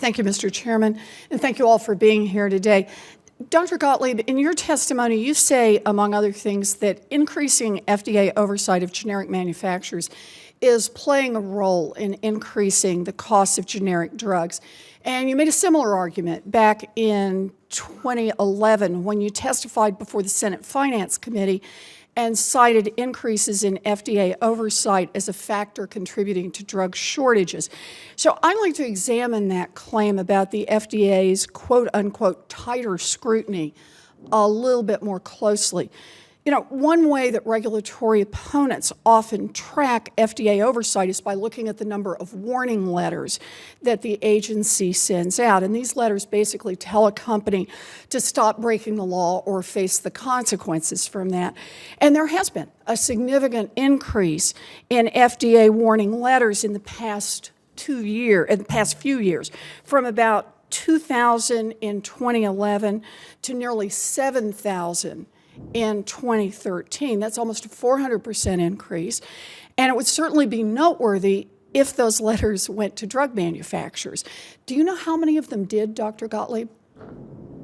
Thank you, Mr. Chairman, and thank you all for being here today. Dr. Gottlieb, in your testimony, you say, among other things, that increasing FDA oversight of generic manufacturers is playing a role in increasing the cost of generic drugs. And you made a similar argument back in 2011 when you testified before the Senate Finance Committee and cited increases in FDA oversight as a factor contributing to drug shortages. So I'd like to examine that claim about the FDA's quote-unquote tighter scrutiny a little bit more closely. You know, one way that regulatory opponents often track FDA oversight is by looking at the number of warning letters that the agency sends out. And these letters basically tell a company to stop breaking the law or face the consequences from that. And there has been a significant increase in FDA warning letters in the past few years, from about 2,000 in 2011 to nearly 7,000 in 2013. That's almost a 400% increase. And it would certainly be noteworthy if those letters went to drug manufacturers. Do you know how many of them did, Dr. Gottlieb?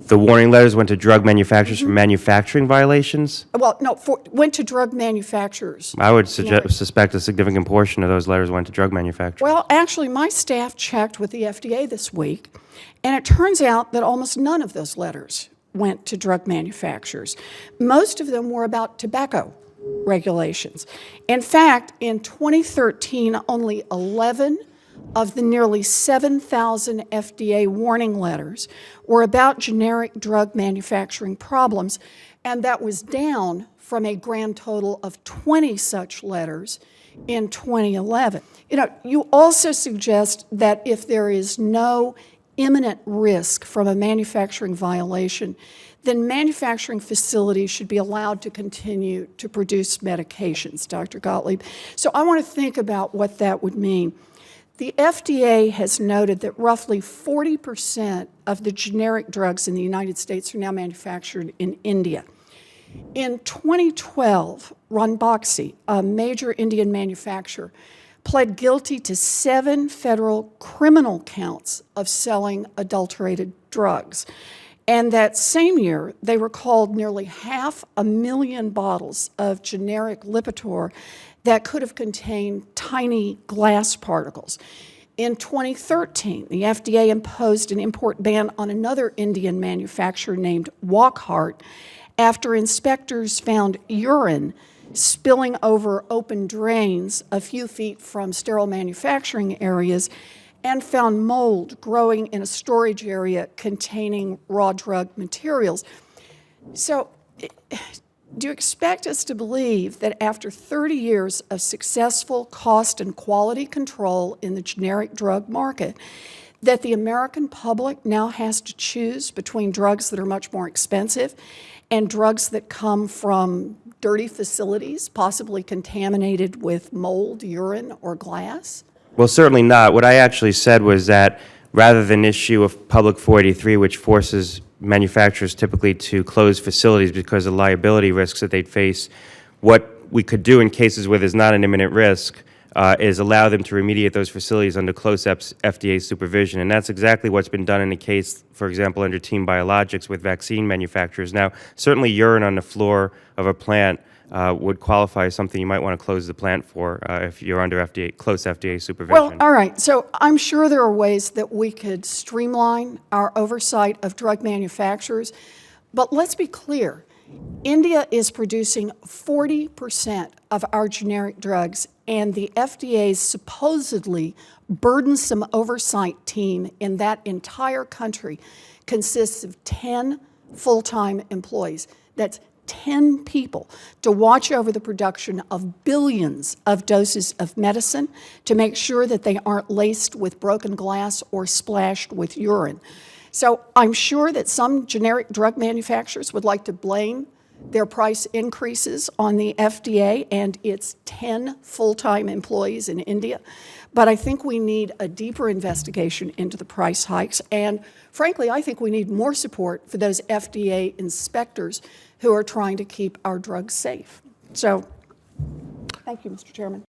The warning letters went to drug manufacturers for manufacturing violations? Well, no, went to drug manufacturers. I would suspect a significant portion of those letters went to drug manufacturers. Well, actually, my staff checked with the FDA this week, and it turns out that almost none of those letters went to drug manufacturers. Most of them were about tobacco regulations. In fact, in 2013, only 11 of the nearly 7,000 FDA warning letters were about generic drug manufacturing problems, and that was down from a grand total of 20 such letters in 2011. You know, you also suggest that if there is no imminent risk from a manufacturing violation, then manufacturing facilities should be allowed to continue to produce medications, Dr. Gottlieb. So I want to think about what that would mean. The FDA has noted that roughly 40% of the generic drugs in the United States are now manufactured in India. In 2012, Ranbaxy, a major Indian manufacturer, pled guilty to 7 federal criminal counts of selling adulterated drugs. And that same year, they recalled nearly 500,000 bottles of generic Lipitor that could have contained tiny glass particles. In 2013, the FDA imposed an import ban on another Indian manufacturer named Wockhardt after inspectors found urine spilling over open drains a few feet from sterile manufacturing areas and found mold growing in a storage area containing raw drug materials. So, do you expect us to believe that after 30 years of successful cost and quality control in the generic drug market, that the American public now has to choose between drugs that are much more expensive and drugs that come from dirty facilities, possibly contaminated with mold, urine, or glass? Well, certainly not. What I actually said was that rather than issue of Public 483, which forces manufacturers typically to close facilities because of liability risks that they'd face, what we could do in cases where there's not an imminent risk is allow them to remediate those facilities under close FDA supervision. And that's exactly what's been done in a case, for example, under Team Biologics with vaccine manufacturers. Now, certainly urine on the floor of a plant would qualify as something you might want to close the plant for if you're under close FDA supervision. Well, all right. So I'm sure there are ways that we could streamline our oversight of drug manufacturers. But let's be clear. India is producing 40% of our generic drugs, and the FDA's supposedly burdensome oversight team in that entire country consists of 10 full-time employees. That's 10 people to watch over the production of billions of doses of medicine to make sure that they aren't laced with broken glass or splashed with urine. So I'm sure that some generic drug manufacturers would like to blame their price increases on the FDA and its 10 full-time employees in India. But I think we need a deeper investigation into the price hikes. And frankly, I think we need more support for those FDA inspectors who are trying to keep our drugs safe. So, thank you, Mr. Chairman.